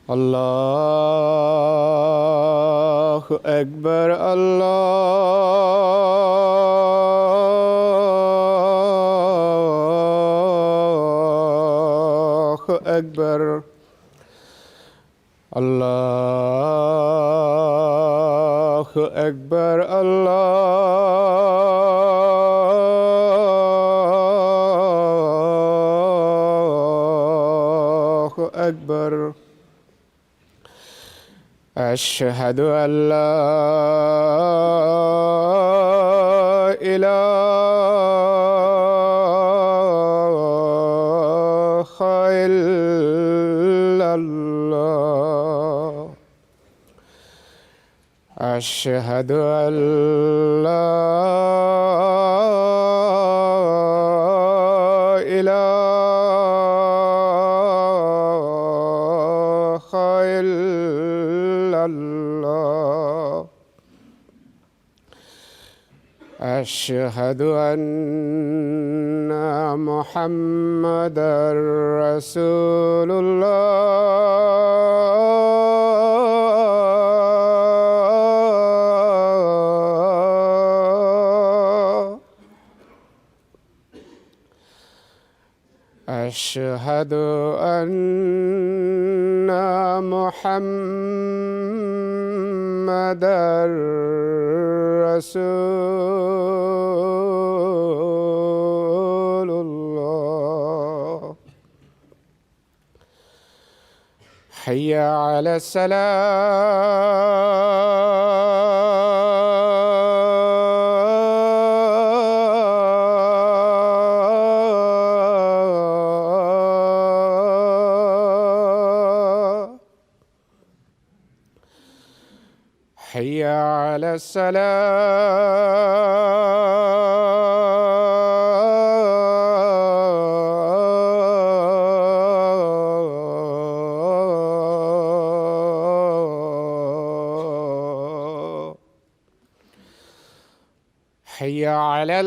اللہ اکبر اللہ اکبر اللہ اکبر اللہ اکبر أشهد أن لا إله إلا الله أشهد أن لا إله إلا الله أشهد أن محمدًا رسول الله أشهد أن محمدًا رسول الله حي على الصلاة حي على الصلاة حي على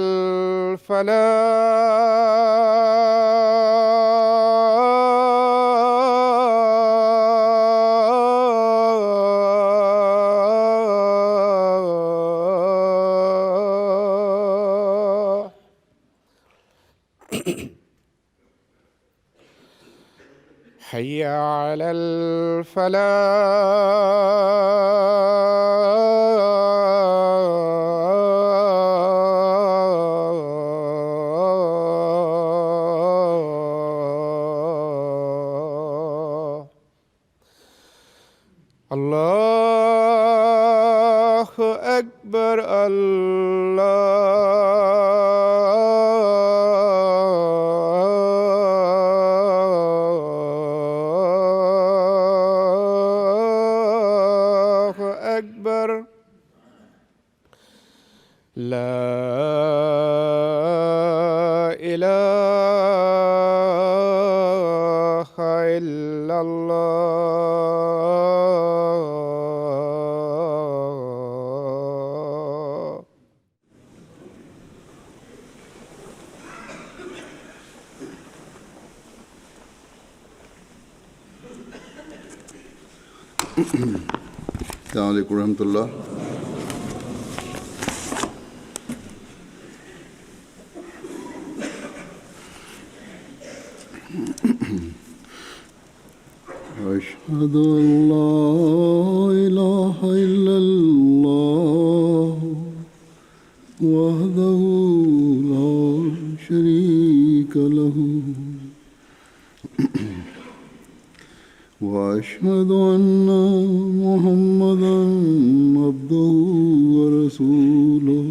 الفلاح حي على الفلاح الله أكبر الله أكبر لا إله إلا الله السلام علیکم ورحمۃ اللہ. أشهد أن لا إله إلا الله وحده لا شريك له وأشهد أن محمدًا عبده ورسوله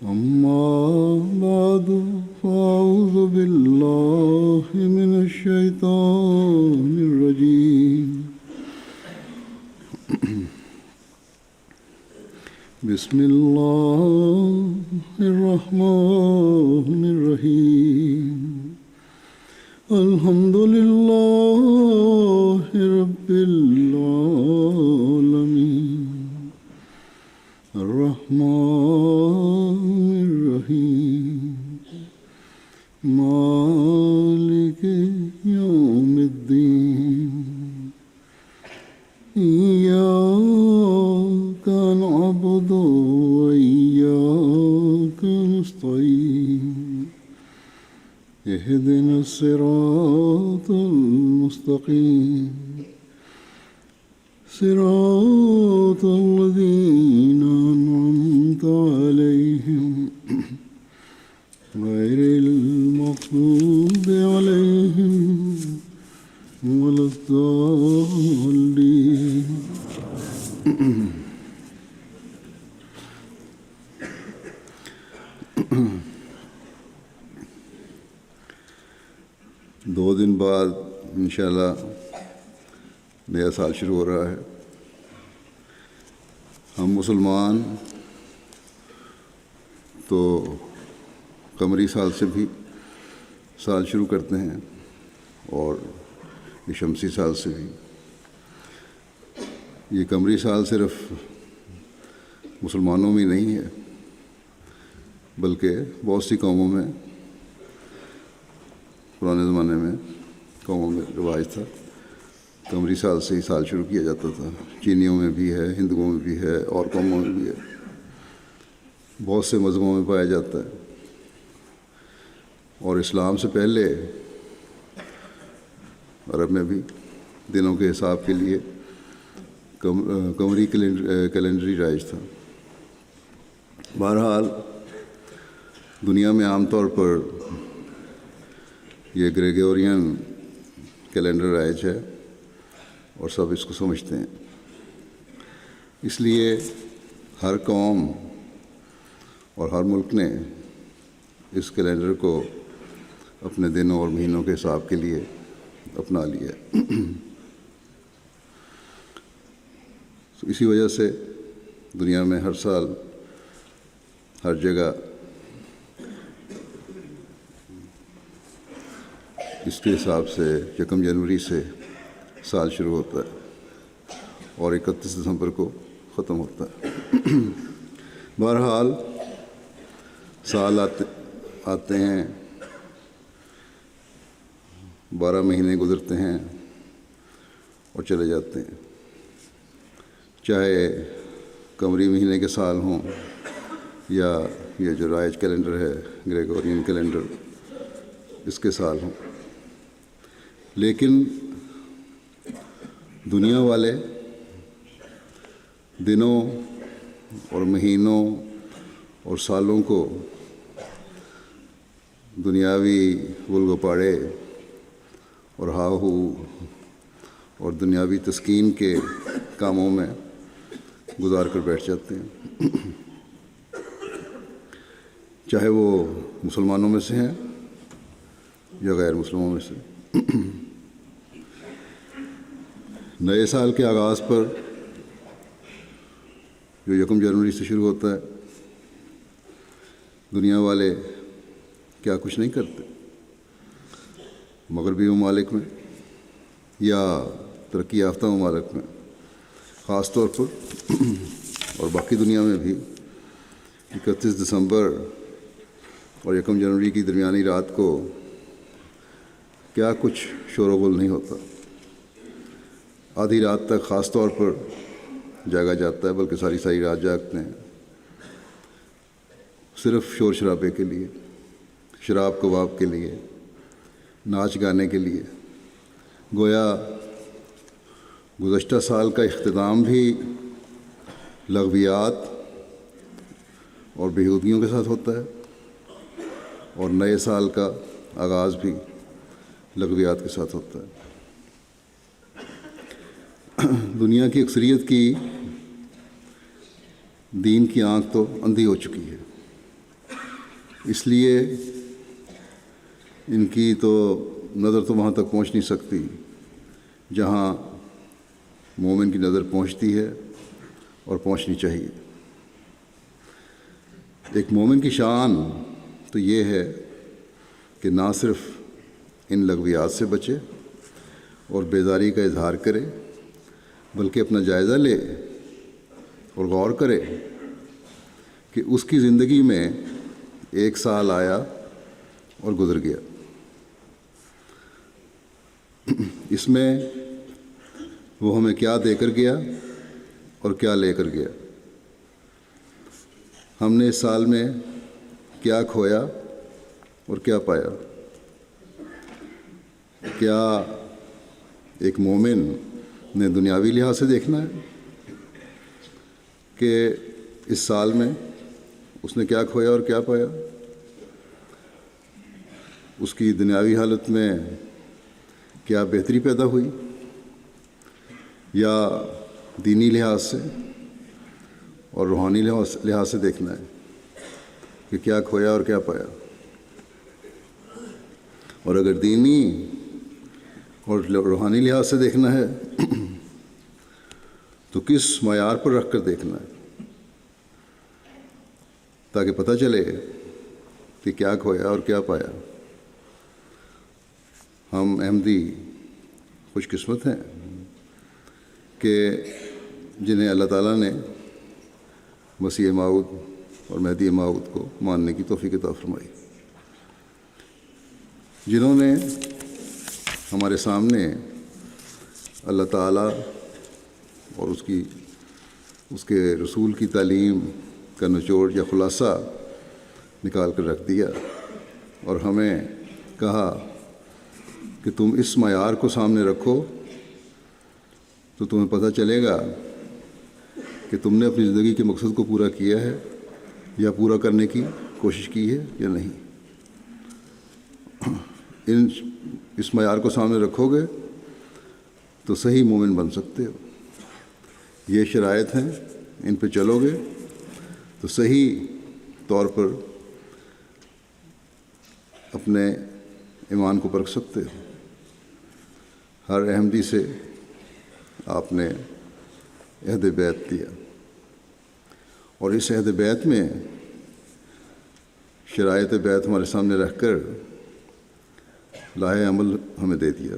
أما بعد فأعوذ بالله من الشيطان الرجيم بسم الله الرحمن الرحيم الحمد لله رب العالمين الرحمن الرحيم مالك يوم الدين نعبد وإياك نستعين اهدنا الصراط المستقيم صراط الذين أنعمت عليهم غير المغضوب عليهم ولا الضالين. دو دن بعد انشاءاللہ نیا سال شروع ہو رہا ہے. ہم مسلمان تو قمری سال سے بھی سال شروع کرتے ہیں اور یہ شمسی سال سے بھی. یہ قمری سال صرف مسلمانوں میں نہیں ہے بلکہ بہت سی قوموں میں پرانے زمانے میں قوموں میں رواج تھا. قمری سال سے ہی سال شروع کیا جاتا تھا. چینیوں میں بھی ہے، ہندوؤں میں بھی ہے، اور قوموں میں بھی ہے، بہت سے مذہبوں میں پایا جاتا ہے. اور اسلام سے پہلے عرب میں بھی دنوں کے حساب کے لیے قمری کیلنڈری رائج تھا. بہرحال دنیا میں عام طور پر یہ گریگورین کیلنڈر رائج ہے اور سب اس کو سمجھتے ہیں. اس لیے ہر قوم اور ہر ملک نے اس کیلنڈر کو اپنے دنوں اور مہینوں کے حساب کے لیے اپنا لیا. اسی وجہ سے دنیا میں ہر سال ہر جگہ اس کے حساب سے 1 جنوری سے سال شروع ہوتا ہے اور 31 دسمبر کو ختم ہوتا ہے. بہرحال سال آتے ہیں، 12 مہینے گزرتے ہیں اور چلے جاتے ہیں. چاہے قمری مہینے کے سال ہوں یا یہ جو رائج کیلنڈر ہے گریگورین کیلنڈر اس کے سال ہوں، لیکن دنیا والے دنوں اور مہینوں اور سالوں کو دنیاوی گلگپاڑے اور ہاہو اور دنیاوی تسکین کے کاموں میں گزار کر بیٹھ جاتے ہیں، چاہے وہ مسلمانوں میں سے ہیں یا غیر مسلموں میں سے. نئے سال کے آغاز پر جو 1 جنوری سے شروع ہوتا ہے، دنیا والے کیا کچھ نہیں کرتے. مغربی ممالک میں یا ترقی یافتہ ممالک میں خاص طور پر اور باقی دنیا میں بھی 31 دسمبر اور 1 جنوری کی درمیانی رات کو کیا کچھ شور و غل نہیں ہوتا. آدھی رات تک خاص طور پر جاگا جاتا ہے، بلکہ ساری ساری رات جاگتے ہیں، صرف شور شرابے کے لیے، شراب کباب کے لیے، ناچ گانے کے لیے. گویا گزشتہ سال کا اختتام بھی لغویات اور بیہودگیوں کے ساتھ ہوتا ہے اور نئے سال کا آغاز بھی لغویات کے ساتھ ہوتا ہے. دنیا کی اکثریت کی دین کی آنکھ تو اندھی ہو چکی ہے، اس لیے ان کی تو نظر تو وہاں تک پہنچ نہیں سکتی جہاں مومن کی نظر پہنچتی ہے اور پہنچنی چاہیے. ایک مومن کی شان تو یہ ہے کہ نہ صرف ان لغویات سے بچے اور بیزاری کا اظہار کرے، بلکہ اپنا جائزہ لے اور غور کرے کہ اس کی زندگی میں 1 سال آیا اور گزر گیا. اس میں وہ ہمیں کیا دے کر گیا اور کیا لے کر گیا. ہم نے اس سال میں کیا کھویا اور کیا پایا؟ کیا ایک مومن نے دنیاوی لحاظ سے دیکھنا ہے کہ اس سال میں اس نے کیا کھویا اور کیا پایا؟ اس کی دنیاوی حالت میں کیا بہتری پیدا ہوئی، یا دینی لحاظ سے اور روحانی لحاظ سے دیکھنا ہے کہ کیا کھویا اور کیا پایا؟ اور اگر دینی اور روحانی لحاظ سے دیکھنا ہے تو کس معیار پر رکھ کر دیکھنا ہے، تاکہ پتہ چلے کہ کیا کھویا اور کیا پایا؟ ہم احمدی خوش قسمت ہیں کہ جنہیں اللہ تعالیٰ نے مسیح موعود اور مہدی موعود کو ماننے کی توفیق عطا فرمائی، جنہوں نے ہمارے سامنے اللہ تعالیٰ اور اس کے رسول کی تعلیم کا نچوڑ یا خلاصہ نکال کر رکھ دیا اور ہمیں کہا کہ تم اس معیار کو سامنے رکھو تو تمہیں پتہ چلے گا کہ تم نے اپنی زندگی کے مقصد کو پورا کیا ہے یا پورا کرنے کی کوشش کی ہے یا نہیں۔ اس معیار کو سامنے رکھو گے تو صحیح مومن بن سکتے ہو۔ یہ شرائط ہیں، ان پہ چلو گے تو صحیح طور پر اپنے ایمان کو پرکھ سکتے ہو۔ ہر احمدی سے آپ نے عہد بیعت دیا، اور اس عہد بیعت میں شرائط بیعت ہمارے سامنے رکھ کر لاہ عمل ہمیں دے دیا،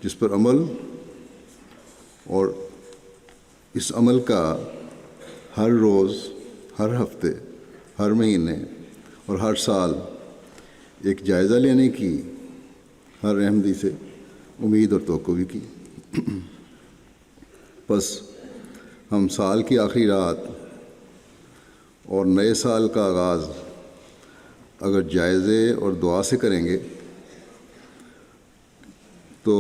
جس پر عمل اور اس عمل کا ہر روز، ہر ہفتے، ہر مہینے اور ہر سال ایک جائزہ لینے کی ہر احمدی سے امید اور توقع بھی کی۔ بس ہم سال کی آخری رات اور نئے سال کا آغاز اگر جائزے اور دعا سے کریں گے تو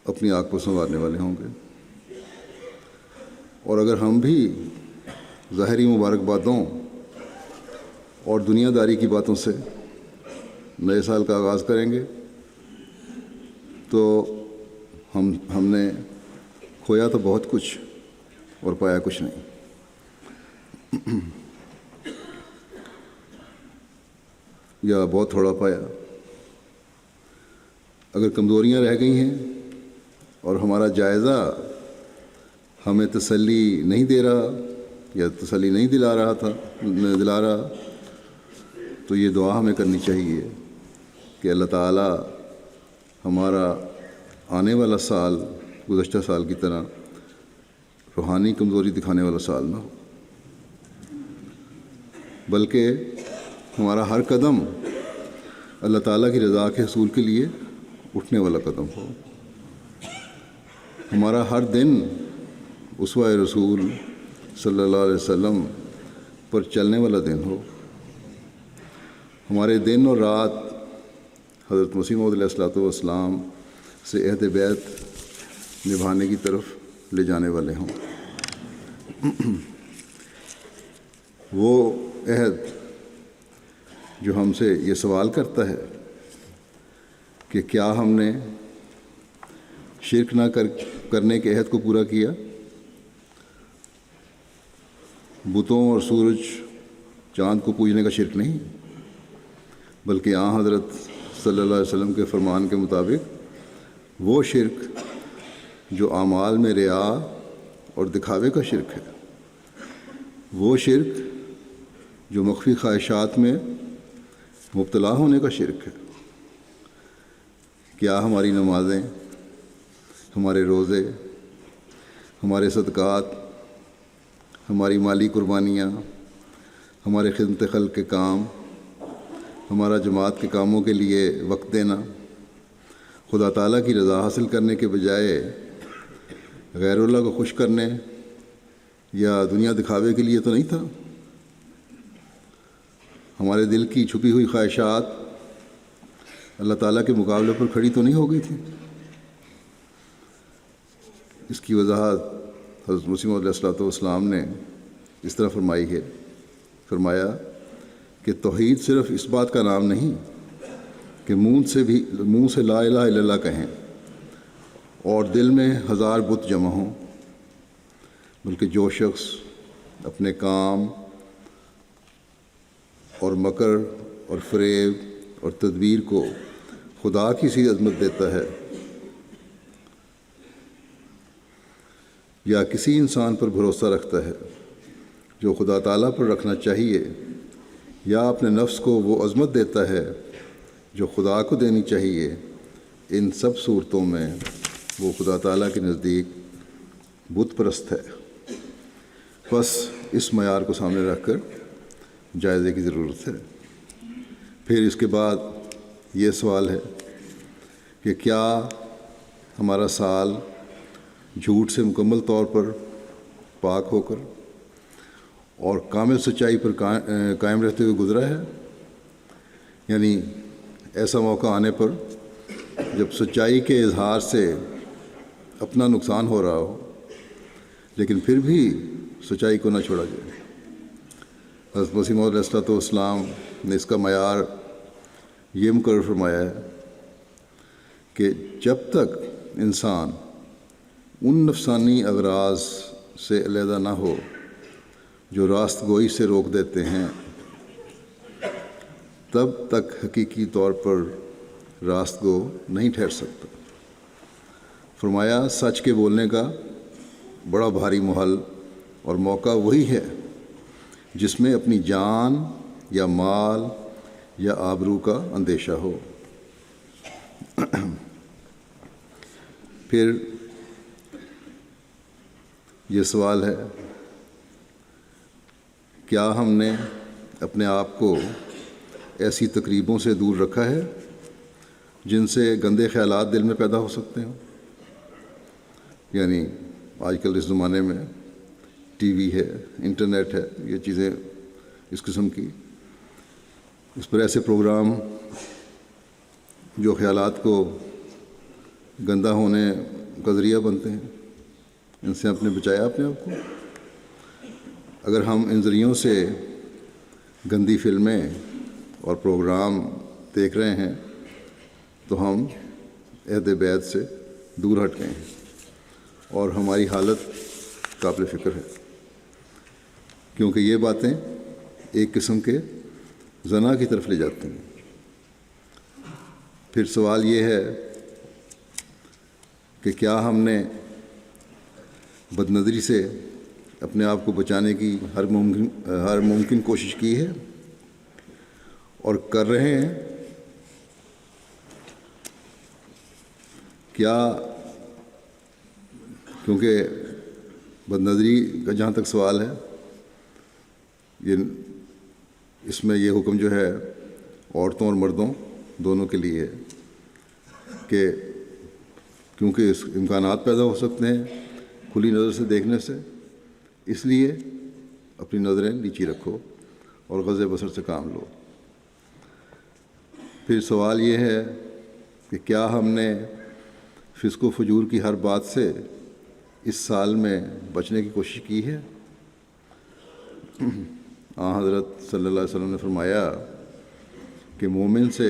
اپنی آنکھ کو سنوارنے والے ہوں گے، اور اگر ہم بھی ظاہری مبارکبادوں اور دنیا داری کی باتوں سے نئے سال کا آغاز کریں گے تو ہم نے کھویا تو بہت کچھ اور پایا کچھ نہیں، یا بہت تھوڑا پایا۔ اگر کمزوریاں رہ گئی ہیں اور ہمارا جائزہ ہمیں تسلی نہیں دے رہا یا تسلی نہیں دلا رہا تو یہ دعا ہمیں کرنی چاہیے کہ اللہ تعالیٰ ہمارا آنے والا سال گزشتہ سال کی طرح روحانی کمزوری دکھانے والا سال نہ ہو، بلکہ ہمارا ہر قدم اللہ تعالیٰ کی رضا کے حصول کے لیے اٹھنے والا قدم ہو، ہمارا ہر دن اسوہ رسول صلی اللہ علیہ وسلم پر چلنے والا دن ہو، ہمارے دن اور رات حضرت مسیح موعود علیہ الصلوۃ والسلام سے عہد بیعت نبھانے کی طرف لے جانے والے ہوں۔ وہ عہد جو ہم سے یہ سوال کرتا ہے کہ کیا ہم نے شرک نہ کرنے کے عہد کو پورا کیا؟ بتوں اور سورج چاند کو پوجنے کا شرک نہیں، بلکہ حضرت صلی اللہ علیہ وسلم کے فرمان کے مطابق وہ شرک جو اعمال میں ریا اور دکھاوے کا شرک ہے، وہ شرک جو مخفی خواہشات میں مبتلا ہونے کا شرک ہے۔ کیا ہماری نمازیں، ہمارے روزے، ہمارے صدقات، ہماری مالی قربانیاں، ہمارے خدمت خلق کے کام، ہمارا جماعت کے کاموں کے لیے وقت دینا، خدا تعالیٰ کی رضا حاصل کرنے کے بجائے غیر اللہ کو خوش کرنے یا دنیا دکھاوے کے لیے تو نہیں تھا. ہمارے دل کی چھپی ہوئی خواہشات اللہ تعالیٰ کے مقابلے پر کھڑی تو نہیں ہو گئی تھی. اس کی وضاحت حضرت مسیح موعود علیہ السلام نے اس طرح فرمائی ہے. فرمایا کہ توحید صرف اس بات کا نام نہیں کہ منہ سے لا الہ الا اللہ کہیں اور دل میں 1000 بت جمع ہوں، بلکہ جو شخص اپنے کام اور مکر اور فریب اور تدبیر کو خدا کی سی عظمت دیتا ہے یا کسی انسان پر بھروسہ رکھتا ہے جو خدا تعالیٰ پر رکھنا چاہیے، یا اپنے نفس کو وہ عظمت دیتا ہے جو خدا کو دینی چاہیے، ان سب صورتوں میں وہ خدا تعالیٰ کے نزدیک بت پرست ہے. بس اس معیار کو سامنے رکھ کر جائزے کی ضرورت ہے. پھر اس کے بعد یہ سوال ہے کہ کیا ہمارا سال جھوٹ سے مکمل طور پر پاک ہو کر اور کامل سچائی پر قائم رہتے ہوئے گزرا ہے؟ یعنی ایسا موقع آنے پر جب سچائی کے اظہار سے اپنا نقصان ہو رہا ہو لیکن پھر بھی سچائی کو نہ چھوڑا جائے. حضرت مسیح موعود علیہ السلام نے اس کا معیار یہ مقرر فرمایا ہے کہ جب تک انسان ان نفسانی اغراض سے علیحدہ نہ ہو جو راست گوئی سے روک دیتے ہیں، تب تک حقیقی طور پر راست گو نہیں ٹھہر سکتا. فرمایا سچ کے بولنے کا بڑا بھاری محل اور موقع وہی ہے جس میں اپنی جان یا مال یا آبرو کا اندیشہ ہو. پھر یہ سوال ہے کیا ہم نے اپنے آپ کو ایسی تقریبوں سے دور رکھا ہے جن سے گندے خیالات دل میں پیدا ہو سکتے ہیں؟ یعنی آج کل اس زمانے میں ٹی وی ہے، انٹرنیٹ ہے، یہ چیزیں اس قسم کی، اس پر ایسے پروگرام جو خیالات کو گندہ ہونے کا ذریعہ بنتے ہیں، ان سے آپ نے بچایا اپنے آپ کو؟ اگر ہم ان ذریعوں سے گندی فلمیں اور پروگرام دیکھ رہے ہیں تو ہم عہد بیعت سے دور ہٹ گئے ہیں اور ہماری حالت قابل فکر ہے، کیونکہ یہ باتیں ایک قسم کے زنا کی طرف لے جاتی ہیں. پھر سوال یہ ہے کہ کیا ہم نے بد نظری سے اپنے آپ کو بچانے کی ہر ممکن کوشش کی ہے اور کر رہے ہیں؟ کیا کیونکہ بد نظری کا جہاں تک سوال ہے، اس میں یہ حکم جو ہے عورتوں اور مردوں دونوں کے لیے ہے کہ کیونکہ اس امکانات پیدا ہو سکتے ہیں کھلی نظر سے دیکھنے سے، اس لیے اپنی نظریں نیچی رکھو اور غض بصر سے کام لو. پھر سوال یہ ہے کہ کیا ہم نے فسق و فجور کی ہر بات سے اس سال میں بچنے کی کوشش کی ہے؟ حضرت صلی اللہ علیہ وسلم نے فرمایا کہ مومن سے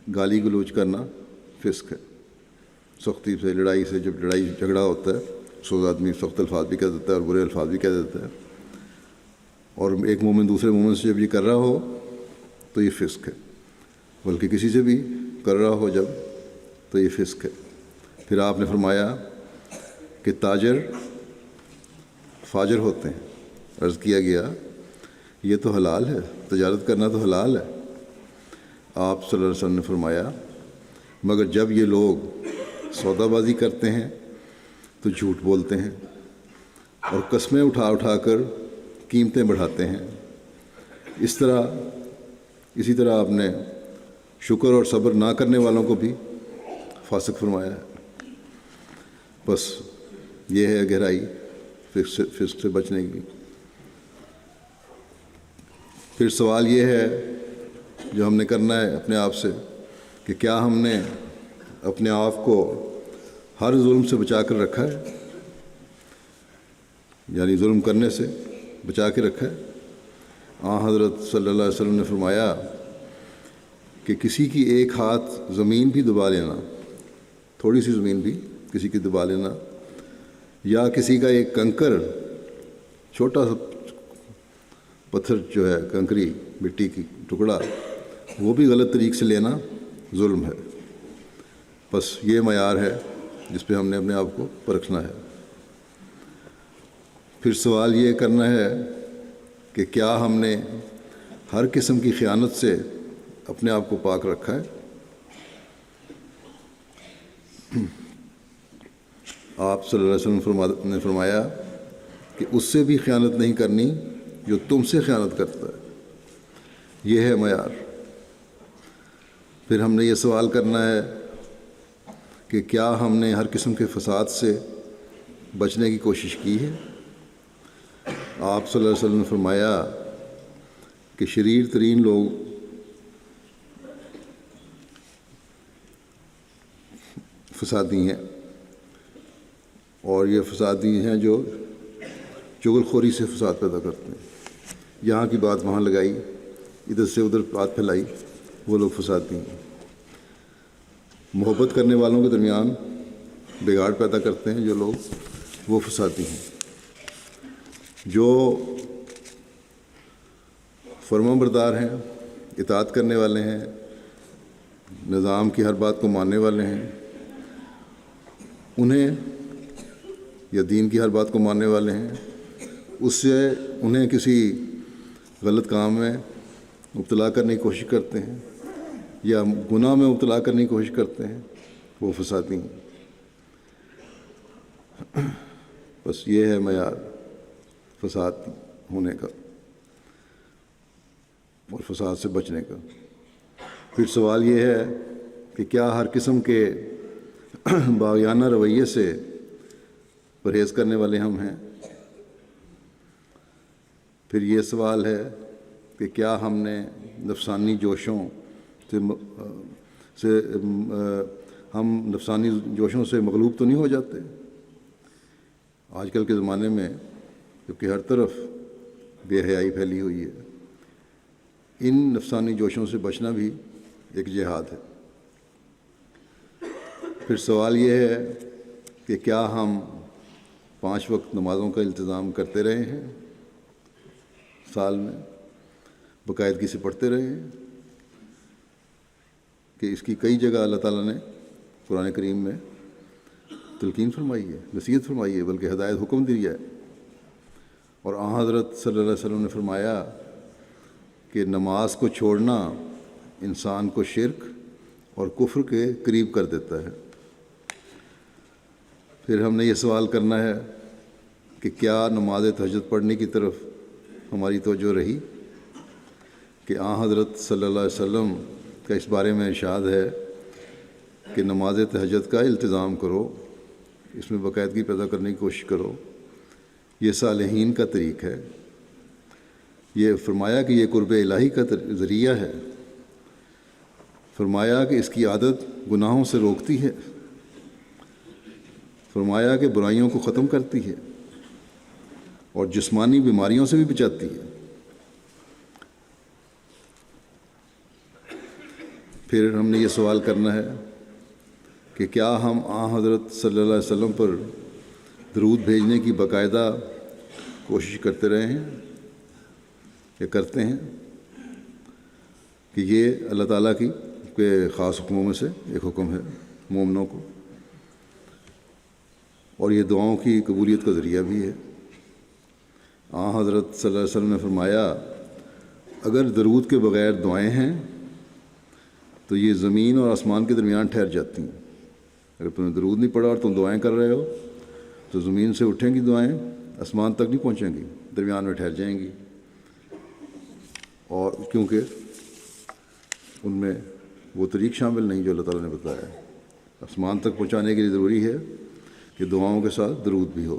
گالی گلوچ کرنا فسق ہے. سختی سے، لڑائی سے، جب لڑائی جھگڑا ہوتا ہے سو آدمی سخت الفاظ بھی کہہ دیتا ہے اور برے الفاظ بھی کہہ دیتا ہے، اور ایک مومن دوسرے مومن سے جب یہ کر رہا ہو تو یہ فسق ہے، بلکہ کسی سے بھی کر رہا ہو جب تو یہ فسق ہے. پھر آپ نے فرمایا کہ تاجر فاجر ہوتے ہیں. عرض کیا گیا یہ تو حلال ہے، تجارت کرنا تو حلال ہے. آپ صلی اللہ علیہ وسلم نے فرمایا مگر جب یہ لوگ سودا بازی کرتے ہیں تو جھوٹ بولتے ہیں اور قسمیں اٹھا اٹھا کر قیمتیں بڑھاتے ہیں. اسی طرح آپ نے شکر اور صبر نہ کرنے والوں کو بھی فاسق فرمایا ہے. بس یہ ہے گہرائی فسق سے بچنے کی۔ پھر سوال یہ ہے جو ہم نے کرنا ہے اپنے آپ سے کہ کیا ہم نے اپنے آپ کو ہر ظلم سے بچا کر رکھا ہے، یعنی ظلم کرنے سے بچا کے رکھا ہے۔ حضرت صلی اللہ علیہ وسلم نے فرمایا کہ کسی کی ایک ہاتھ زمین بھی دبا لینا، تھوڑی سی زمین بھی کسی کی دبا لینا، یا کسی کا ایک کنکر، چھوٹا سا پتھر جو ہے کنکری مٹی کی ٹکڑا، وہ بھی غلط طریق سے لینا ظلم ہے۔ بس یہ معیار ہے جس پہ ہم نے اپنے آپ کو پرکھنا ہے۔ پھر سوال یہ کرنا ہے کہ کیا ہم نے ہر قسم کی خیانت سے اپنے آپ کو پاک رکھا ہے۔ آپ صلی اللہ علیہ وسلم نے فرمایا کہ اس سے بھی خیانت نہیں کرنی جو تم سے خیانت کرتا ہے، یہ ہے معیار۔ پھر ہم نے یہ سوال کرنا ہے کہ کیا ہم نے ہر قسم کے فساد سے بچنے کی کوشش کی ہے۔ آپ صلی اللہ علیہ وسلم نے فرمایا کہ شریر ترین لوگ فسادی ہیں، اور یہ فسادی ہیں جو چغل خوری سے فساد پیدا کرتے ہیں۔ یہاں کی بات وہاں لگائی، ادھر سے ادھر بات پھیلائی، وہ لوگ فسادی ہیں۔ محبت کرنے والوں کے درمیان بگاڑ پیدا کرتے ہیں جو لوگ، وہ فسادی ہیں۔ جو فرما بردار ہیں، اطاعت کرنے والے ہیں، نظام کی ہر بات کو ماننے والے ہیں، انہیں یا دین کی ہر بات کو ماننے والے ہیں، اس سے انہیں کسی غلط کام میں مبتلا کرنے کی کوشش کرتے ہیں یا گناہ میں مبتلا کرنے کی کوشش کرتے ہیں، وہ فسادی ہیں۔ بس یہ ہے معیار فساد ہونے کا اور فساد سے بچنے کا۔ پھر سوال یہ ہے کہ کیا ہر قسم کے باغیانہ رویے سے پرہیز کرنے والے ہم ہیں۔ پھر یہ سوال ہے کہ کیا ہم نے نفسانی جوشوں سے ہم نفسانی جوشوں سے مغلوب تو نہیں ہو جاتے۔ آج کل کے زمانے میں جبکہ ہر طرف بے حیائی پھیلی ہوئی ہے، ان نفسانی جوشوں سے بچنا بھی ایک جہاد ہے۔ پھر سوال یہ ہے کہ کیا ہم 5 وقت نمازوں کا التزام کرتے رہے ہیں، سال میں باقاعدگی سے پڑھتے رہے ہیں، کہ اس کی کئی جگہ اللہ تعالیٰ نے قرآن کریم میں تلقین فرمائی ہے، نصیحت فرمائی ہے، بلکہ ہدایت حکم دیا ہے۔ اور حضرت صلی اللہ علیہ وسلم نے فرمایا کہ نماز کو چھوڑنا انسان کو شرک اور کفر کے قریب کر دیتا ہے۔ پھر ہم نے یہ سوال کرنا ہے کہ کیا نماز تہجد پڑھنے کی طرف ہماری توجہ رہی، کہ حضرت صلی اللہ علیہ وسلم کا اس بارے میں ارشاد ہے کہ نماز تہجد کا التزام کرو، اس میں باقاعدگی پیدا کرنے کی کوشش کرو، یہ صالحین کا طریق ہے۔ یہ فرمایا کہ یہ قرب الہی کا ذریعہ ہے، فرمایا کہ اس کی عادت گناہوں سے روکتی ہے، فرمایا کہ برائیوں کو ختم کرتی ہے اور جسمانی بیماریوں سے بھی بچاتی ہے۔ پھر ہم نے یہ سوال کرنا ہے کہ کیا ہم حضرت صلی اللہ علیہ وسلم پر درود بھیجنے کی باقاعدہ کوشش کرتے رہے ہیں یا کرتے ہیں، کہ یہ اللہ تعالیٰ کی خاص حکموں میں سے ایک حکم ہے مومنوں کو، اور یہ دعاؤں کی قبولیت کا ذریعہ بھی ہے۔ حضرت صلی اللہ علیہ وسلم نے فرمایا اگر درود کے بغیر دعائیں ہیں تو یہ زمین اور آسمان کے درمیان ٹھہر جاتی ہیں۔ اگر تم نے درود نہیں پڑھا اور تم دعائیں کر رہے ہو تو زمین سے اٹھیں گی دعائیں، آسمان تک نہیں پہنچیں گی، درمیان میں ٹھہر جائیں گی، اور کیونکہ ان میں وہ طریق شامل نہیں جو اللہ تعالیٰ نے بتایا ہے۔ آسمان تک پہنچانے کے لیے ضروری ہے کہ دعاؤں کے ساتھ درود بھی ہو۔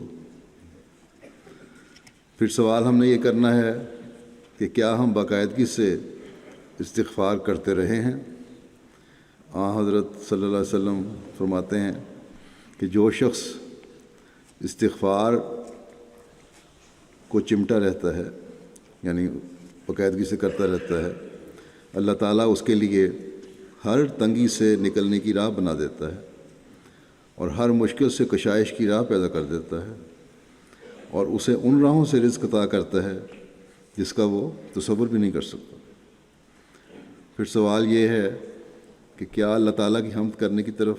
پھر سوال ہم نے یہ کرنا ہے کہ کیا ہم باقاعدگی سے استغفار کرتے رہے ہیں؟ حضرت صلی اللہ علیہ وسلم فرماتے ہیں کہ جو شخص استغفار کو چمٹا رہتا ہے، یعنی باقاعدگی سے کرتا رہتا ہے، اللہ تعالیٰ اس کے لیے ہر تنگی سے نکلنے کی راہ بنا دیتا ہے اور ہر مشکل سے کشائش کی راہ پیدا کر دیتا ہے، اور اسے ان راہوں سے رزق عطا کرتا ہے جس کا وہ تصور بھی نہیں کر سکتا۔ پھر سوال یہ ہے کہ کیا اللہ تعالیٰ کی حمد کرنے کی طرف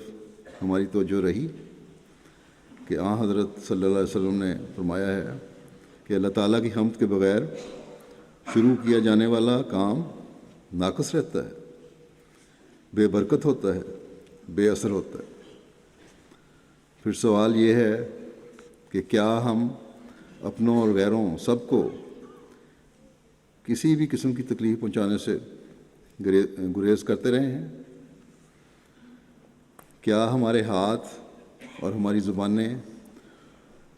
ہماری توجہ رہی؟ کہ حضرت صلی اللہ علیہ وسلم نے فرمایا ہے کہ اللہ تعالیٰ کی حمد کے بغیر شروع کیا جانے والا کام ناقص رہتا ہے، بے برکت ہوتا ہے، بے اثر ہوتا ہے۔ پھر سوال یہ ہے کہ کیا ہم اپنوں اور غیروں سب کو کسی بھی قسم کی تکلیف پہنچانے سے گریز کرتے رہے ہیں؟ کیا ہمارے ہاتھ اور ہماری زبانیں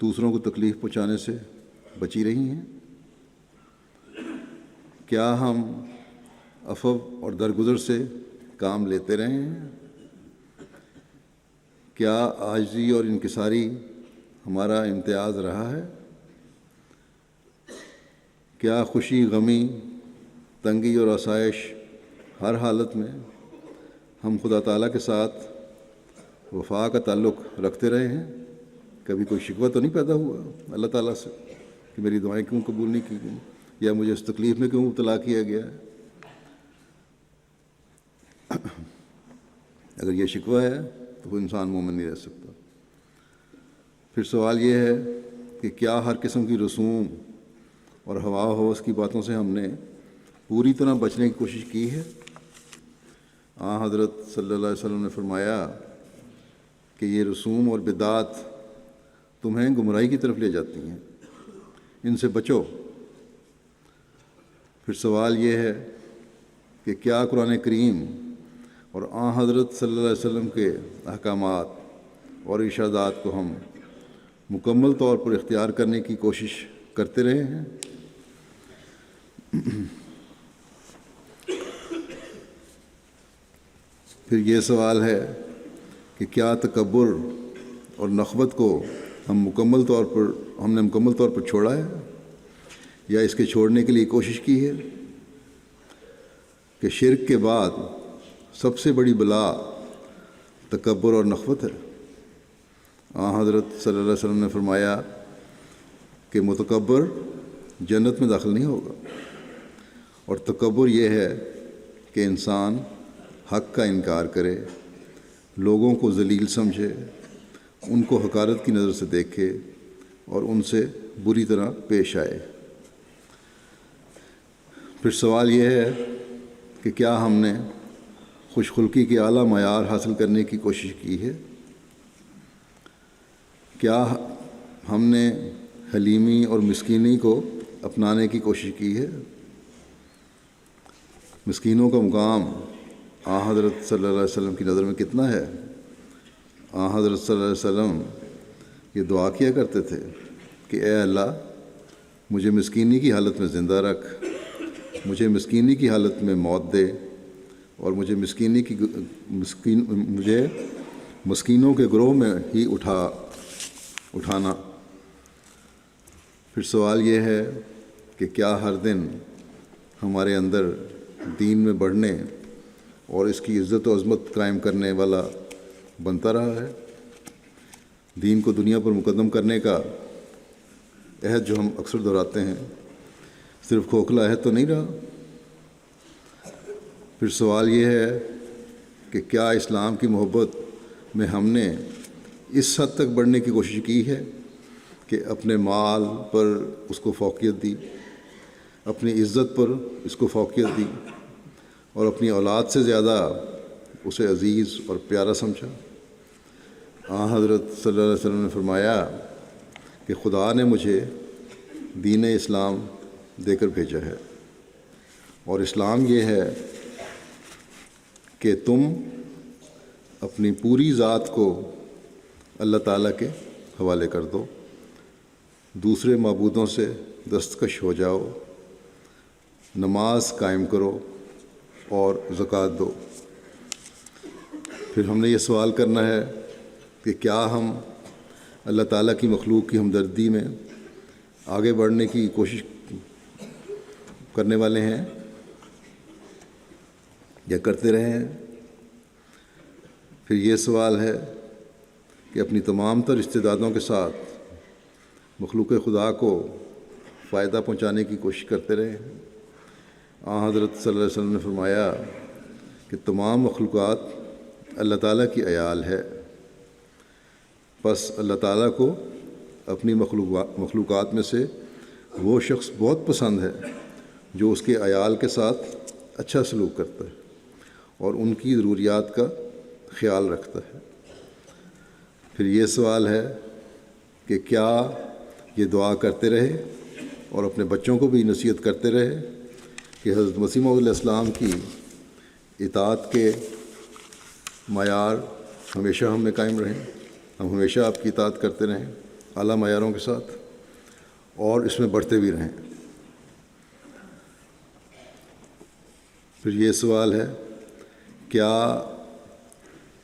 دوسروں کو تکلیف پہنچانے سے بچی رہی ہیں؟ کیا ہم عفو اور درگزر سے کام لیتے رہے ہیں؟ کیا عاجزی اور انکساری ہمارا امتیاز رہا ہے؟ کیا خوشی، غمی، تنگی اور آسائش ہر حالت میں ہم خدا تعالیٰ کے ساتھ وفا کا تعلق رکھتے رہے ہیں؟ کبھی کوئی شکوہ تو نہیں پیدا ہوا اللہ تعالیٰ سے کہ میری دعائیں کیوں قبول نہیں کی گئیں، یا مجھے اس تکلیف میں کیوں مبتلا کیا گیا ہے؟ اگر یہ شکوہ ہے تو وہ انسان مومن نہیں رہ سکتا۔ پھر سوال یہ ہے کہ کیا ہر قسم کی رسوم اور ہوا ہوس کی باتوں سے ہم نے پوری طرح بچنے کی کوشش کی ہے؟ حضرت صلی اللہ علیہ وسلم نے فرمایا کہ یہ رسوم اور بدعات تمہیں گمراہی کی طرف لے جاتی ہیں، ان سے بچو۔ پھر سوال یہ ہے کہ کیا قرآن کریم اور حضرت صلی اللہ علیہ وسلم کے احکامات اور ارشادات کو ہم مکمل طور پر اختیار کرنے کی کوشش کرتے رہے ہیں؟ پھر یہ سوال ہے کہ کیا تکبر اور نخوت کو ہم نے مکمل طور پر چھوڑا ہے، یا اس کے چھوڑنے کے لیے کوشش کی ہے؟ کہ شرک کے بعد سب سے بڑی بلا تکبر اور نخوت ہے۔ حضرت صلی اللہ علیہ وسلم نے فرمایا کہ متکبر جنت میں داخل نہیں ہوگا، اور تکبر یہ ہے کہ انسان حق کا انکار کرے، لوگوں کو ذلیل سمجھے، ان کو حقارت کی نظر سے دیکھے اور ان سے بری طرح پیش آئے۔ پھر سوال یہ ہے کہ کیا ہم نے خوش خلقی کے اعلیٰ معیار حاصل کرنے کی کوشش کی ہے؟ کیا ہم نے حلیمی اور مسکینی کو اپنانے کی کوشش کی ہے؟ مسکینوں کا مقام حضرت صلی اللہ علیہ وسلم کی نظر میں کتنا ہے؟ حضرت صلی اللہ علیہ وسلم یہ دعا کیا کرتے تھے کہ اے اللہ، مجھے مسکینی کی حالت میں زندہ رکھ، مجھے مسکینی کی حالت میں موت دے، اور مجھے مسکینوں کے گروہ میں ہی اٹھانا۔ پھر سوال یہ ہے کہ کیا ہر دن ہمارے اندر دین میں بڑھنے اور اس کی عزت و عظمت قائم کرنے والا بنتا رہا ہے؟ دین کو دنیا پر مقدم کرنے کا عہد جو ہم اکثر دہراتے ہیں صرف کھوکھلا عہد تو نہیں رہا؟ پھر سوال یہ ہے کہ کیا اسلام کی محبت میں ہم نے اس حد تک بڑھنے کی کوشش کی ہے کہ اپنے مال پر اس کو فوقیت دی، اپنی عزت پر اس کو فوقیت دی، اور اپنی اولاد سے زیادہ اسے عزیز اور پیارا سمجھا؟ حضرت صلی اللہ علیہ وسلم نے فرمایا کہ خدا نے مجھے دین اسلام دے کر بھیجا ہے، اور اسلام یہ ہے کہ تم اپنی پوری ذات کو اللہ تعالیٰ کے حوالے کر دو، دوسرے معبودوں سے دستکش ہو جاؤ، نماز قائم کرو اور زکوٰۃ دو۔ پھر ہم نے یہ سوال کرنا ہے کہ کیا ہم اللہ تعالیٰ کی مخلوق کی ہمدردی میں آگے بڑھنے کی کوشش کرنے والے ہیں یا کرتے رہے ہیں؟ پھر یہ سوال ہے کہ اپنی تمام تر استعدادوں کے ساتھ مخلوق خدا کو فائدہ پہنچانے کی کوشش کرتے رہے ہیں۔ حضرت صلی اللہ علیہ وسلم نے فرمایا کہ تمام مخلوقات اللہ تعالیٰ کی عیال ہے، پس اللہ تعالیٰ کو اپنی مخلوقات میں سے وہ شخص بہت پسند ہے جو اس کے عیال کے ساتھ اچھا سلوک کرتا ہے اور ان کی ضروریات کا خیال رکھتا ہے۔ پھر یہ سوال ہے کہ کیا یہ دعا کرتے رہے اور اپنے بچوں کو بھی نصیحت کرتے رہے کہ حضرت مسیح موعود علیہ السلام کی اطاعت کے معیار ہمیشہ ہم میں قائم رہیں، ہم ہمیشہ آپ کی اطاعت کرتے رہیں اعلیٰ معیاروں کے ساتھ اور اس میں بڑھتے بھی رہیں۔ پھر یہ سوال ہے کیا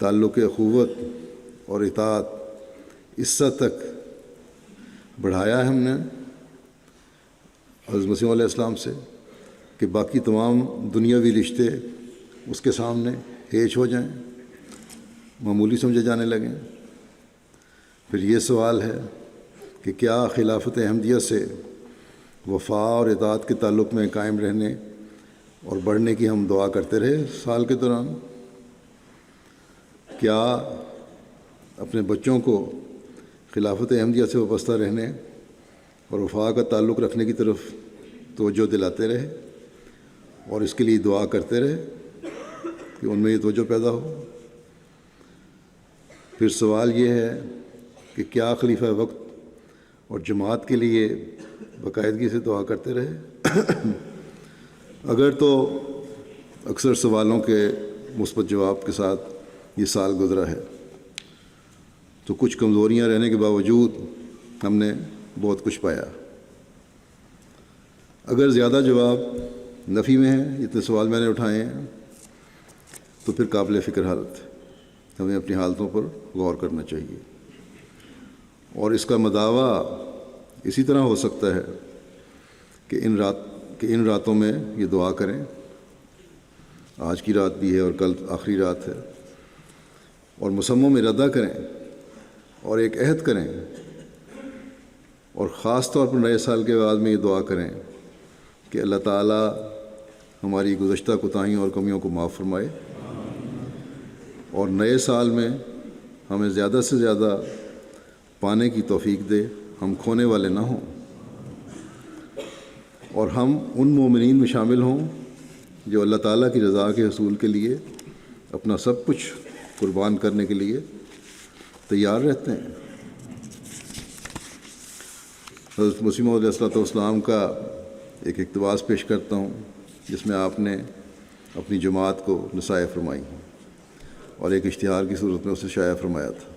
تعلق اخوت اور اطاعت اس حد تک بڑھایا ہے ہم نے حضرت مسیح علیہ السلام سے کہ باقی تمام دنیاوی رشتے اس کے سامنے ہیچ ہو جائیں، معمولی سمجھے جانے لگیں؟ پھر یہ سوال ہے کہ کیا خلافت احمدیہ سے وفا اور اطاعت کے تعلق میں قائم رہنے اور بڑھنے کی ہم دعا کرتے رہے سال کے دوران؟ کیا اپنے بچوں کو خلافت احمدیہ سے وابستہ رہنے اور وفا کا تعلق رکھنے کی طرف توجہ دلاتے رہے اور اس کے لیے دعا کرتے رہے کہ ان میں یہ توجہ پیدا ہو؟ پھر سوال یہ ہے کہ کیا خلیفہ وقت اور جماعت کے لیے باقاعدگی سے دعا کرتے رہے؟ اگر تو اکثر سوالوں کے مثبت جواب کے ساتھ یہ سال گزرا ہے تو کچھ کمزوریاں رہنے کے باوجود ہم نے بہت کچھ پایا۔ اگر زیادہ جواب نفی میں ہیں، اتنے سوال میں نے اٹھائے ہیں، تو پھر قابل فکر حالت ہے، ہمیں اپنی حالتوں پر غور کرنا چاہیے۔ اور اس کا مداوع اسی طرح ہو سکتا ہے کہ ان راتوں میں یہ دعا کریں، آج کی رات بھی ہے اور کل آخری رات ہے، اور مصمم ارادہ کریں اور ایک عہد کریں اور خاص طور پر نئے سال کے بعد میں یہ دعا کریں کہ اللہ تعالیٰ ہماری گزشتہ کوتاہیوں اور کمیوں کو معاف فرمائے اور نئے سال میں ہمیں زیادہ سے زیادہ پانے کی توفیق دے، ہم کھونے والے نہ ہوں اور ہم ان مومنین میں شامل ہوں جو اللہ تعالیٰ کی رضا کے حصول کے لیے اپنا سب کچھ قربان کرنے کے لیے تیار رہتے ہیں۔ حضرت مسیح موعود علیہ السلام کا ایک اقتباس پیش کرتا ہوں جس میں آپ نے اپنی جماعت کو نصائح فرمائی اور ایک اشتہار کی صورت میں اسے شائع فرمایا تھا۔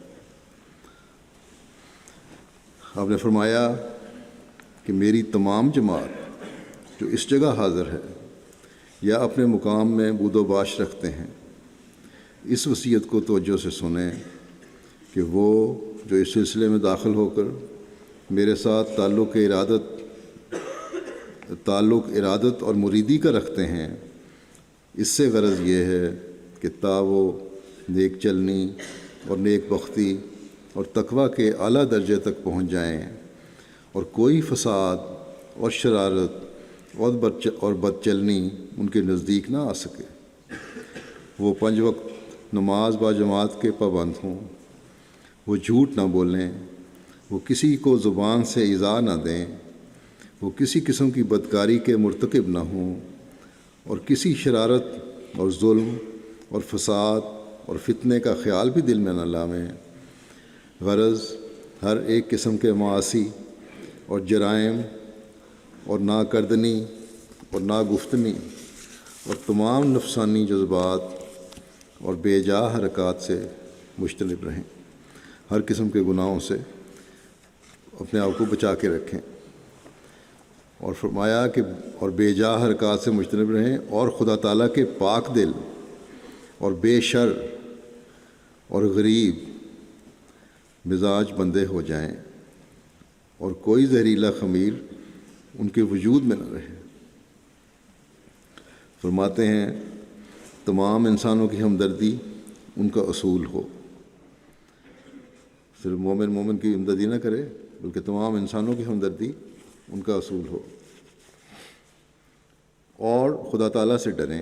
آپ نے فرمایا کہ میری تمام جماعت جو اس جگہ حاضر ہے یا اپنے مقام میں بود و باش رکھتے ہیں، اس وصیت کو توجہ سے سنیں کہ وہ جو اس سلسلے میں داخل ہو کر میرے ساتھ تعلق ارادت اور مریدی کا رکھتے ہیں، اس سے غرض یہ ہے کہ تا وہ نیک چلنی اور نیک بختی اور تقویٰ کے اعلیٰ درجے تک پہنچ جائیں اور کوئی فساد اور شرارت اور بد چلنی ان کے نزدیک نہ آ سکے۔ وہ 5 وقت نماز با جماعت کے پابند ہوں، وہ جھوٹ نہ بولیں، وہ کسی کو زبان سے ایذا نہ دیں، وہ کسی قسم کی بدکاری کے مرتکب نہ ہوں اور کسی شرارت اور ظلم اور فساد اور فتنے کا خیال بھی دل میں نہ لائیں۔ غرض ہر ایک قسم کے معاصی اور جرائم اور ناکردنی اور ناگفتنی اور تمام نفسانی جذبات اور بے جا حرکات سے مجتنب رہیں، ہر قسم کے گناہوں سے اپنے آپ کو بچا کے رکھیں، اور فرمایا کہ اور بے جا حرکات سے مجتنب رہیں، اور خدا تعالیٰ کے پاک دل اور بے شر اور غریب مزاج بندے ہو جائیں، اور کوئی زہریلا خمیر ان کے وجود میں نہ رہے۔ فرماتے ہیں تمام انسانوں کی ہمدردی ان کا اصول ہو، صرف مومن کی ہمدردی نہ کرے بلکہ تمام انسانوں کی ہمدردی ان کا اصول ہو، اور خدا تعالیٰ سے ڈریں،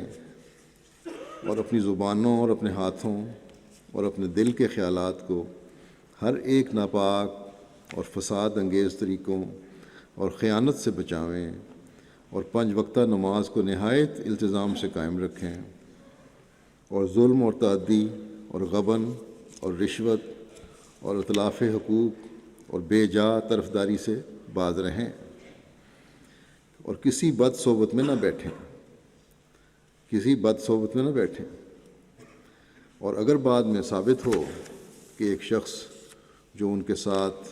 اور اپنی زبانوں اور اپنے ہاتھوں اور اپنے دل کے خیالات کو ہر ایک ناپاک اور فساد انگیز طریقوں اور خیانت سے بچاویں، اور 5 وقتہ نماز کو نہایت التزام سے قائم رکھیں، اور ظلم اور تعدی اور غبن اور رشوت اور اتلاف حقوق اور بے جا طرفداری سے باز رہیں، اور کسی بد صحبت میں نہ بیٹھیں، اور اگر بعد میں ثابت ہو کہ ایک شخص جو ان کے ساتھ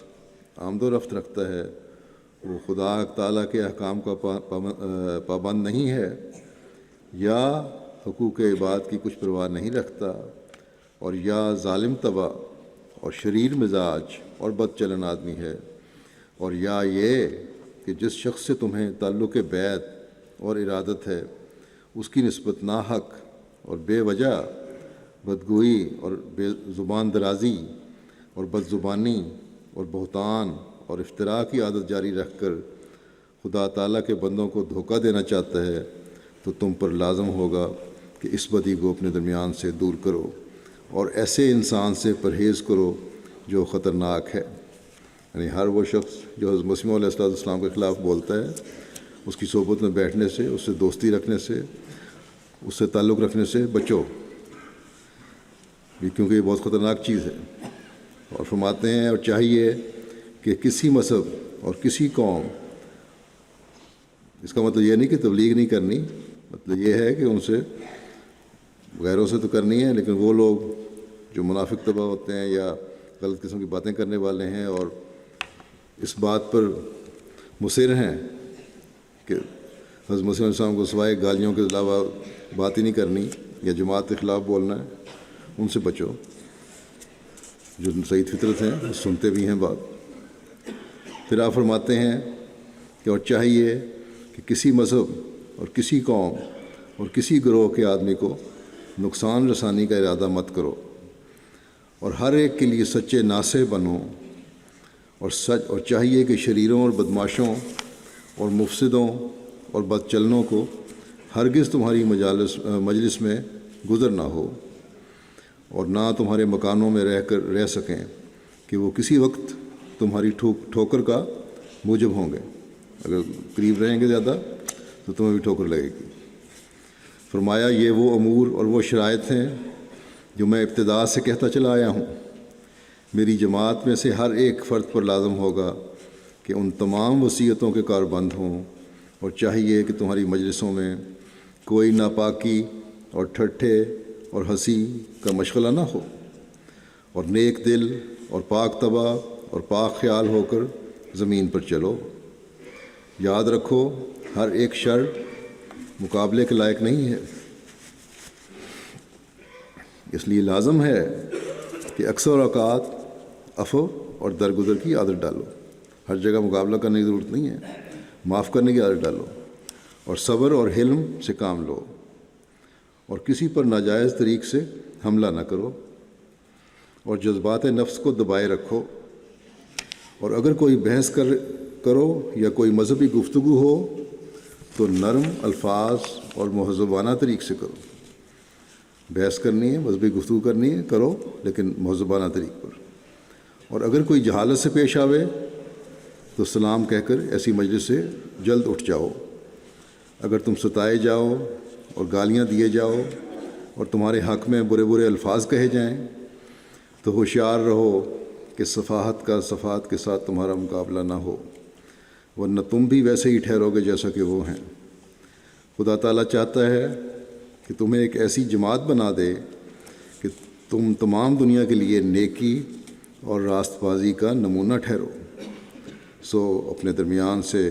آمد و رفت رکھتا ہے وہ خدا تعالیٰ کے احکام کا پابند نہیں ہے، یا حقوق عباد کی کچھ پرواہ نہیں رکھتا، اور یا ظالم طبع اور شریر مزاج اور بد چلن آدمی ہے، اور یا یہ کہ جس شخص سے تمہیں تعلق بیعت اور ارادت ہے اس کی نسبت ناحق اور بے وجہ بدگوئی اور بے زبان درازی اور بد زبانی اور بہتان اور افتراء کی عادت جاری رکھ کر خدا تعالیٰ کے بندوں کو دھوکہ دینا چاہتا ہے، تو تم پر لازم ہوگا کہ اس بدی کو اپنے درمیان سے دور کرو، اور ایسے انسان سے پرہیز کرو جو خطرناک ہے۔ یعنی ہر وہ شخص جو حضرت مسیح علیہ السلام کے خلاف بولتا ہے، اس کی صحبت میں بیٹھنے سے، اس سے دوستی رکھنے سے، اس سے تعلق رکھنے سے بچو، کیونکہ یہ بہت خطرناک چیز ہے۔ اور فرماتے ہیں اور چاہیے کہ کسی مذہب اور کسی قوم، اس کا مطلب یہ نہیں کہ تبلیغ نہیں کرنی، مطلب یہ ہے کہ ان سے غیروں سے تو کرنی ہے، لیکن وہ لوگ جو منافق طبع ہوتے ہیں یا غلط قسم کی باتیں کرنے والے ہیں اور اس بات پر مصر ہیں کہ حضرت مسیح علیہ السلام کو سوائے گالیوں کے علاوہ بات ہی نہیں کرنی یا جماعت کے خلاف بولنا ہے، ان سے بچو۔ جو سعید فطرت ہیں وہ سنتے بھی ہیں بات۔ پھر آپ فرماتے ہیں کہ اور چاہیے کہ کسی مذہب اور کسی قوم اور کسی گروہ کے آدمی کو نقصان رسانی کا ارادہ مت کرو، اور ہر ایک کے لیے سچے ناصح بنو، اور چاہیے کہ شریروں اور بدماشوں اور مفسدوں اور بد چلنوں کو ہرگز تمہاری مجلس میں گزر نہ ہو، اور نہ تمہارے مکانوں میں رہ سکیں کہ وہ کسی وقت تمہاری ٹھوکر کا موجب ہوں گے۔ اگر قریب رہیں گے زیادہ تو تمہیں بھی ٹھوکر لگے گی۔ فرمایا یہ وہ امور اور وہ شرائط ہیں جو میں ابتدا سے کہتا چلا آیا ہوں۔ میری جماعت میں سے ہر ایک فرد پر لازم ہوگا کہ ان تمام وصیتوں کے کاربند ہوں، اور چاہیے کہ تمہاری مجلسوں میں کوئی ناپاکی اور ٹھٹھے اور ہنسی کا مشغلہ نہ ہو، اور نیک دل اور پاک طبع اور پاک خیال ہو کر زمین پر چلو۔ یاد رکھو ہر ایک شر مقابلے کے لائق نہیں ہے، اس لیے لازم ہے کہ اکثر اوقات عفو اور درگزر کی عادت ڈالو۔ ہر جگہ مقابلہ کرنے کی ضرورت نہیں ہے، معاف کرنے کی عادت ڈالو، اور صبر اور حلم سے کام لو، اور کسی پر ناجائز طریق سے حملہ نہ کرو، اور جذبات نفس کو دبائے رکھو، اور اگر کوئی بحث کرو یا کوئی مذہبی گفتگو ہو تو نرم الفاظ اور مہذبانہ طریق سے کرو۔ بحث کرنی ہے، مذہبی گفتگو کرنی ہے، کرو، لیکن مہذبانہ طریق پر۔ اور اگر کوئی جہالت سے پیش آوے تو سلام کہہ کر ایسی مجلس سے جلد اٹھ جاؤ۔ اگر تم ستائے جاؤ اور گالیاں دیے جاؤ اور تمہارے حق میں برے برے الفاظ کہے جائیں تو ہوشیار رہو کہ صفات کے ساتھ تمہارا مقابلہ نہ ہو، ورنہ تم بھی ویسے ہی ٹھہرو گے جیسا کہ وہ ہیں۔ خدا تعالیٰ چاہتا ہے کہ تمہیں ایک ایسی جماعت بنا دے کہ تم تمام دنیا کے لیے نیکی اور راست بازی کا نمونہ ٹھہرو۔ سو اپنے درمیان سے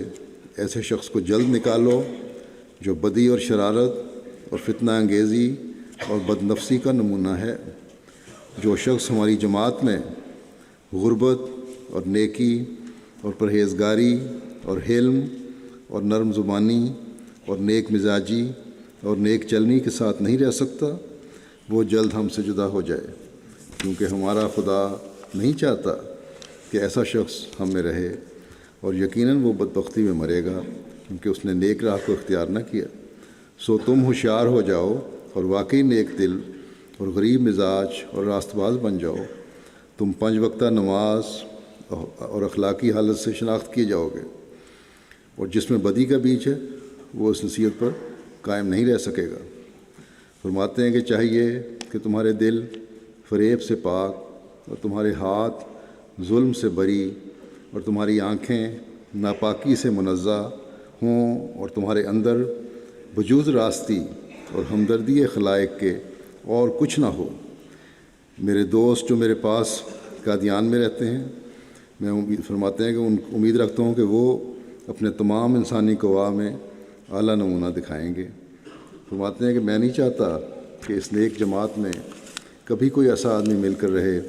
ایسے شخص کو جلد نکالو جو بدی اور شرارت اور فتنہ انگیزی اور بد نفسی کا نمونہ ہے۔ جو شخص ہماری جماعت میں غربت اور نیکی اور پرہیزگاری اور حلم اور نرم زبانی اور نیک مزاجی اور نیک چلنی کے ساتھ نہیں رہ سکتا، وہ جلد ہم سے جدا ہو جائے، کیونکہ ہمارا خدا نہیں چاہتا کہ ایسا شخص ہم میں رہے، اور یقیناً وہ بدبختی میں مرے گا کیونکہ اس نے نیک راہ کو اختیار نہ کیا۔ سو تم ہوشیار ہو جاؤ اور واقعی نیک دل اور غریب مزاج اور راست باز بن جاؤ۔ تم 5 وقتہ نماز اور اخلاقی حالت سے شناخت کیے جاؤ گے، اور جس میں بدی کا بیج ہے وہ اس نصیحت پر قائم نہیں رہ سکے گا۔ فرماتے ہیں کہ چاہیے کہ تمہارے دل فریب سے پاک اور تمہارے ہاتھ ظلم سے بری اور تمہاری آنکھیں ناپاکی سے منزہ ہوں، اور تمہارے اندر بجوز راستی اور ہمدردی خلائق کے اور کچھ نہ ہو۔ میرے دوست جو میرے پاس قادیان میں رہتے ہیں، میں فرماتے ہیں کہ امید رکھتا ہوں کہ وہ اپنے تمام انسانی قوا میں اعلیٰ نمونہ دکھائیں گے۔ فرماتے ہیں کہ میں نہیں چاہتا کہ اس نیک جماعت میں کبھی کوئی ایسا آدمی مل کر رہے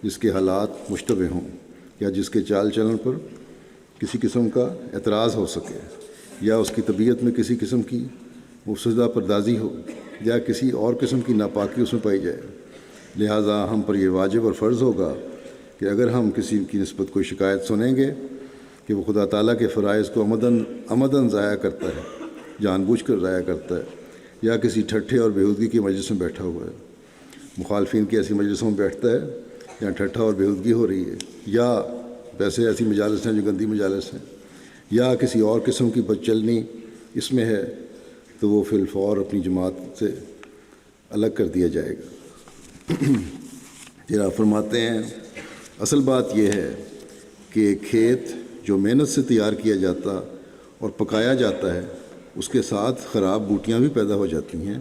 جس کے حالات مشتبہ ہوں یا جس کے چال چلن پر کسی قسم کا اعتراض ہو سکے، یا اس کی طبیعت میں کسی قسم کی مفسدہ پردازی ہو، یا کسی اور قسم کی ناپاکی اس میں پائی جائے۔ لہٰذا ہم پر یہ واجب اور فرض ہوگا کہ اگر ہم کسی کی نسبت کوئی شکایت سنیں گے کہ وہ خدا تعالیٰ کے فرائض کو عمداً ضائع کرتا ہے، جان بوجھ کر ضائع کرتا ہے، یا کسی ٹھٹھے اور بےہودگی کی مجلس میں بیٹھا ہوا ہے، مخالفین کی ایسی مجلسوں میں بیٹھتا ہے جہاں ٹھٹھا اور بےہودگی ہو رہی ہے، یا ویسے ایسی مجالس ہیں جو گندی مجالس ہیں، یا کسی اور قسم کی بد چلنی اس میں ہے، تو وہ فی الفور اپنی جماعت سے الگ کر دیا جائے گا۔ پھر آپ فرماتے ہیں اصل بات یہ ہے کہ کھیت جو محنت سے تیار کیا جاتا اور پکایا جاتا ہے، اس کے ساتھ خراب بوٹیاں بھی پیدا ہو جاتی ہیں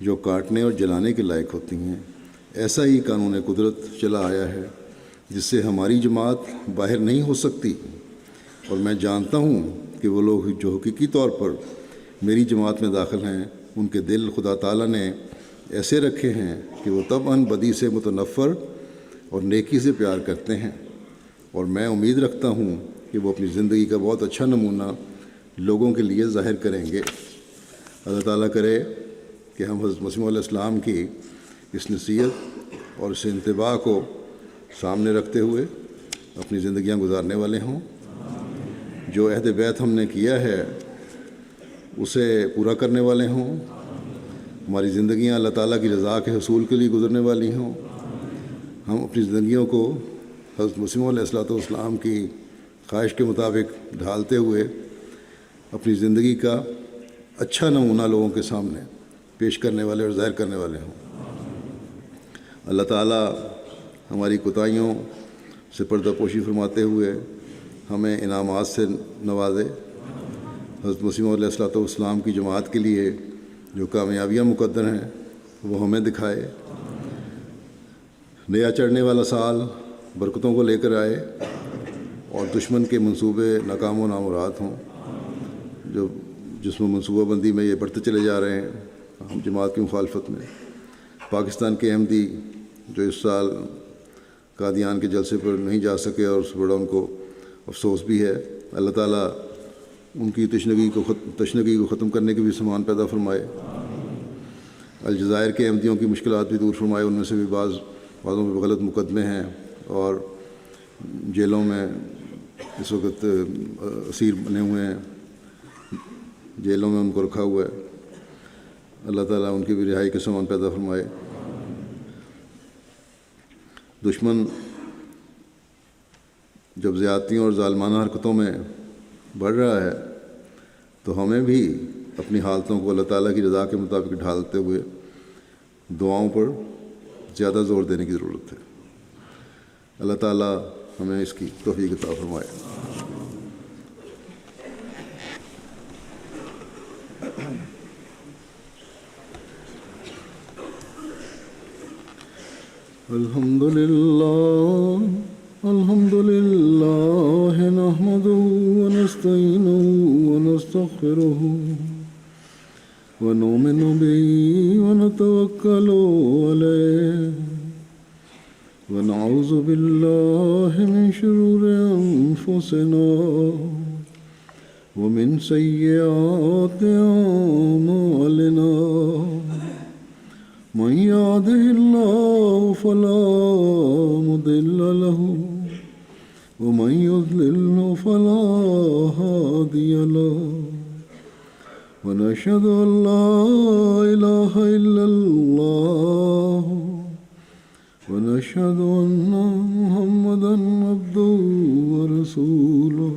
جو کاٹنے اور جلانے کے لائق ہوتی ہیں۔ ایسا ہی قانون قدرت چلا آیا ہے جس سے ہماری جماعت باہر نہیں ہو سکتی، اور میں جانتا ہوں کہ وہ لوگ جو حقیقی طور پر میری جماعت میں داخل ہیں، ان کے دل خدا تعالیٰ نے ایسے رکھے ہیں کہ وہ طبعاً بدی سے متنفر اور نیکی سے پیار کرتے ہیں، اور میں امید رکھتا ہوں کہ وہ اپنی زندگی کا بہت اچھا نمونہ لوگوں کے لیے ظاہر کریں گے۔ اللہ تعالیٰ کرے کہ ہم حضرت مسیح علیہ السلام کی اس نصیحت اور اس انتباہ کو سامنے رکھتے ہوئے اپنی زندگیاں گزارنے والے ہوں۔ جو عہد بیعت ہم نے کیا ہے اسے پورا کرنے والے ہوں۔ ہماری زندگیاں اللہ تعالیٰ کی رضا کے حصول کے لیے گزرنے والی ہوں۔ ہم اپنی زندگیوں کو حضرت مسیح علیہ السلام کی خواہش کے مطابق ڈھالتے ہوئے اپنی زندگی کا اچھا نمونہ لوگوں کے سامنے پیش کرنے والے اور ظاہر کرنے والے ہوں۔ اللہ تعالیٰ ہماری کوتاہیوں سے پردہ پوشی فرماتے ہوئے ہمیں انعامات سے نوازے۔ حضرت مسیح علیہ السلام کی جماعت کے لیے جو کامیابیاں مقدر ہیں وہ ہمیں دکھائے۔ نیا چڑھنے والا سال برکتوں کو لے کر آئے اور دشمن کے منصوبے ناکام و نامراد ہوں، جس میں منصوبہ بندی میں یہ بڑھتے چلے جا رہے ہیں ہم جماعت کی مخالفت میں۔ پاکستان کے احمدی جو اس سال قادیان کے جلسے پر نہیں جا سکے اور اس سے بڑا ان کو افسوس بھی ہے، اللہ تعالیٰ ان کی تشنگی کو ختم کرنے کے بھی سامان پیدا فرمائے۔ الجزائر کے احمدیوں کی مشکلات بھی دور فرمائے، ان میں سے بھی بعضوں میں غلط مقدمے ہیں اور جیلوں میں اس وقت اسیر بنے ہوئے ہیں، جیلوں میں ان کو رکھا ہوا ہے۔ اللہ تعالیٰ ان کی بھی رہائی کے سامان پیدا فرمائے۔ دشمن جب زیادتیوں اور ظالمانہ حرکتوں میں بڑھ رہا ہے تو ہمیں بھی اپنی حالتوں کو اللہ تعالیٰ کی رضا کے مطابق ڈھالتے ہوئے دعاؤں پر زیادہ زور دینے کی ضرورت ہے۔ اللہ تعالیٰ ہمیں اس کی توفیق عطا فرمائے۔ الحمد للہ نحمدہ ونستغفره ونؤمن به ونتوكل عليه ونعوذ بالله من شرور أنفسنا ومن سيئات أعمالنا من يهده الله فلا مضل له ومن يضلل فلا هادي له ونشهد أن لا إله إلا الله ونشهد أن محمدا عبده ورسوله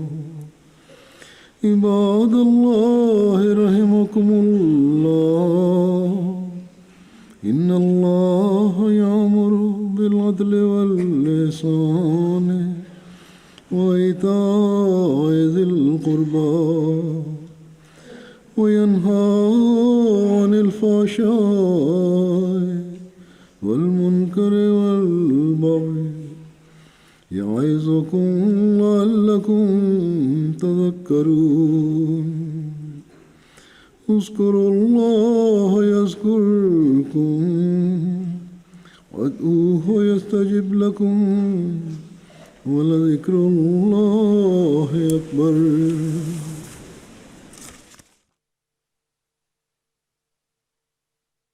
عباد الله رحمكم الله إن الله يأمر بالعدل والإحسان وإيتاء ذي القربى وينهى عن الفحشاء والمنكر والبغي يعظكم لعلكم تذكرون اذكروا الله يذكركم وادعوه يستجب لكم ولذكر الله أكبر